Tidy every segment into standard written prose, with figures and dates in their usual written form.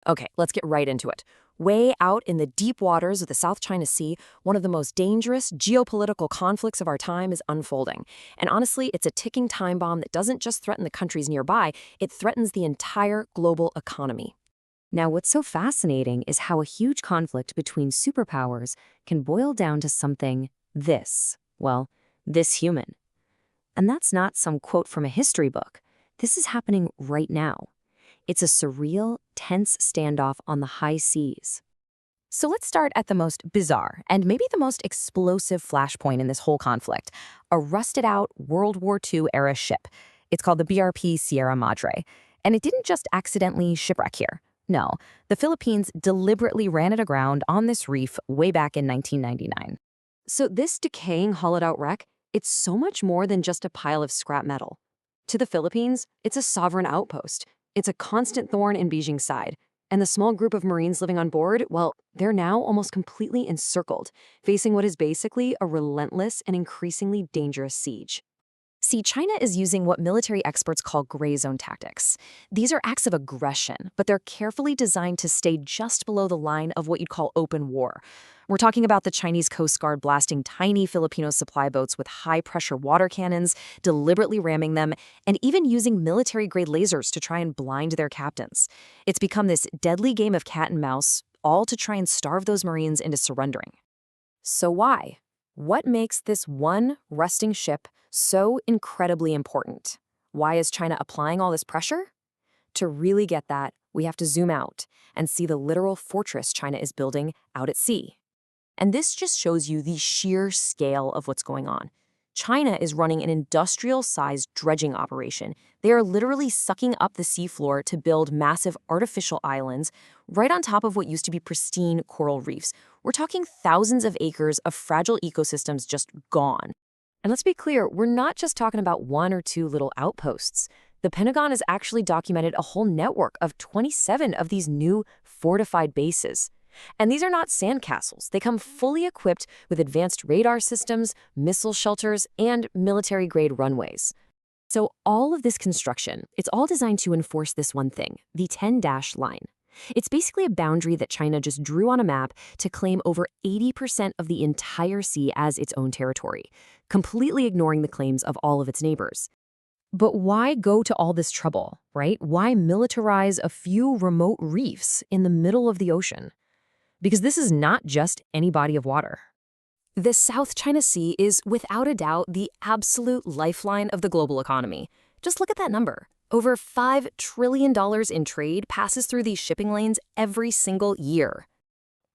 Okay, let's get right into it. Way out in the deep waters of the South China Sea, one of the most dangerous geopolitical conflicts of our time is unfolding. And honestly, it's a ticking time bomb that doesn't just threaten the countries nearby, it threatens the entire global economy. Now, what's so fascinating is how a huge conflict between superpowers can boil down to something this human. And that's not some quote from a history book. This is happening right now. It's a surreal, tense standoff on the high seas. So let's start at the most bizarre and maybe the most explosive flashpoint in this whole conflict, a rusted out World War II era ship. It's called the BRP Sierra Madre, and it didn't just accidentally shipwreck here. No, the Philippines deliberately ran it aground on this reef way back in 1999. So this decaying hollowed-out wreck, it's so much more than just a pile of scrap metal. To the Philippines, it's a sovereign outpost. It's a constant thorn in Beijing's side. And the small group of Marines living on board, well, they're now almost completely encircled, facing what is basically a relentless and increasingly dangerous siege. See, China is using what military experts call gray zone tactics. These are acts of aggression, but they're carefully designed to stay just below the line of what you'd call open war. We're talking about the Chinese Coast Guard blasting tiny Filipino supply boats with high-pressure water cannons, deliberately ramming them, and even using military-grade lasers to try and blind their captains. It's become this deadly game of cat and mouse, all to try and starve those Marines into surrendering. So why? What makes this one rusting ship so incredibly important? Why is China applying all this pressure? To really get that, we have to zoom out and see the literal fortress China is building out at sea. And this just shows you the sheer scale of what's going on. China is running an industrial-sized dredging operation. They are literally sucking up the seafloor to build massive artificial islands right on top of what used to be pristine coral reefs. We're talking thousands of acres of fragile ecosystems just gone. And let's be clear, we're not just talking about one or two little outposts. The Pentagon has actually documented a whole network of 27 of these new fortified bases. And these are not sandcastles. They come fully equipped with advanced radar systems, missile shelters, and military-grade runways. So all of this construction, it's all designed to enforce this one thing, the 10-dash line. It's basically a boundary that China just drew on a map to claim over 80% of the entire sea as its own territory, completely ignoring the claims of all of its neighbors. But why go to all this trouble, right? Why militarize a few remote reefs in the middle of the ocean? Because this is not just any body of water. The South China Sea is, without a doubt, the absolute lifeline of the global economy. Just look at that number. Over $5 trillion in trade passes through these shipping lanes every single year.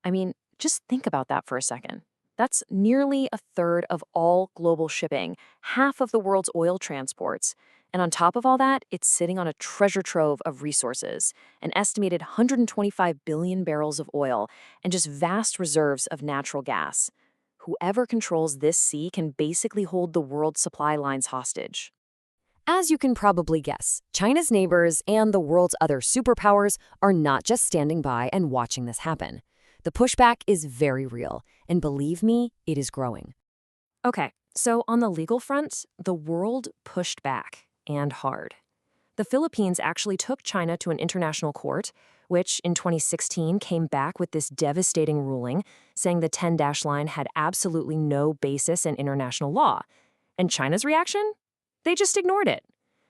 I mean, just think about that for a second. That's nearly a third of all global shipping, half of the world's oil transports. And on top of all that, it's sitting on a treasure trove of resources, an estimated 125 billion barrels of oil, and just vast reserves of natural gas. Whoever controls this sea can basically hold the world's supply lines hostage. As you can probably guess, China's neighbors and the world's other superpowers are not just standing by and watching this happen. The pushback is very real, and believe me, it is growing. Okay, so on the legal front, the world pushed back, and hard. The Philippines actually took China to an international court, which in 2016 came back with this devastating ruling, saying the 10-dash line had absolutely no basis in international law. And China's reaction? They just ignored it.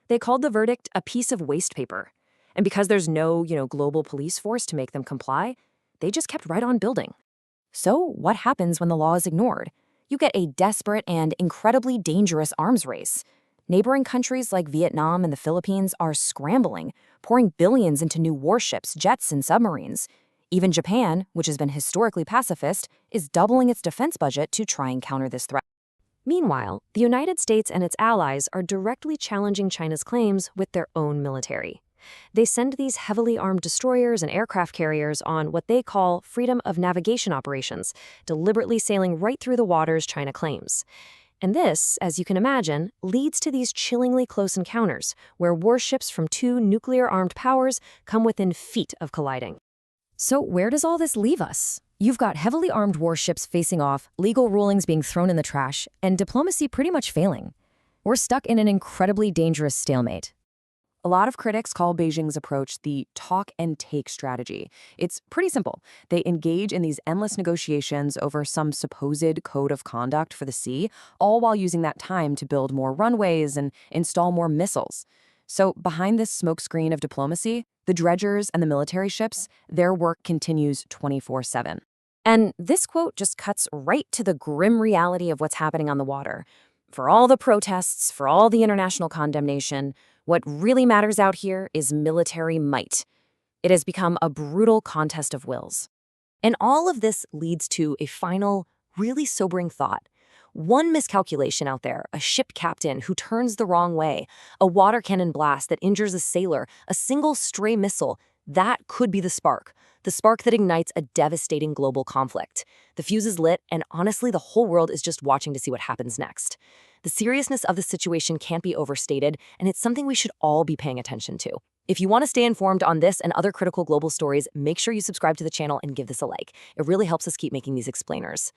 They called the verdict a piece of waste paper. And because there's no, global police force to make them comply, they just kept right on building. So what happens when the law is ignored? You get a desperate and incredibly dangerous arms race. Neighboring countries like Vietnam and the Philippines are scrambling, pouring billions into new warships, jets, and submarines. Even Japan, which has been historically pacifist, is doubling its defense budget to try and counter this threat. Meanwhile, the United States and its allies are directly challenging China's claims with their own military. They send these heavily armed destroyers and aircraft carriers on what they call freedom of navigation operations, deliberately sailing right through the waters China claims. And this, as you can imagine, leads to these chillingly close encounters, where warships from two nuclear-armed powers come within feet of colliding. So where does all this leave us? You've got heavily armed warships facing off, legal rulings being thrown in the trash, and diplomacy pretty much failing. We're stuck in an incredibly dangerous stalemate. A lot of critics call Beijing's approach the talk and take strategy. It's pretty simple. They engage in these endless negotiations over some supposed code of conduct for the sea, all while using that time to build more runways and install more missiles. So behind this smokescreen of diplomacy, the dredgers and the military ships, their work continues 24/7. And this quote just cuts right to the grim reality of what's happening on the water. For all the protests, for all the international condemnation, what really matters out here is military might. It has become a brutal contest of wills. And all of this leads to a final, really sobering thought. One miscalculation out there, a ship captain who turns the wrong way, a water cannon blast that injures a sailor, a single stray missile, that could be the spark that ignites a devastating global conflict. The fuse is lit, and honestly, the whole world is just watching to see what happens next. The seriousness of the situation can't be overstated, and it's something we should all be paying attention to. If you want to stay informed on this and other critical global stories, make sure you subscribe to the channel and give this a like. It really helps us keep making these explainers.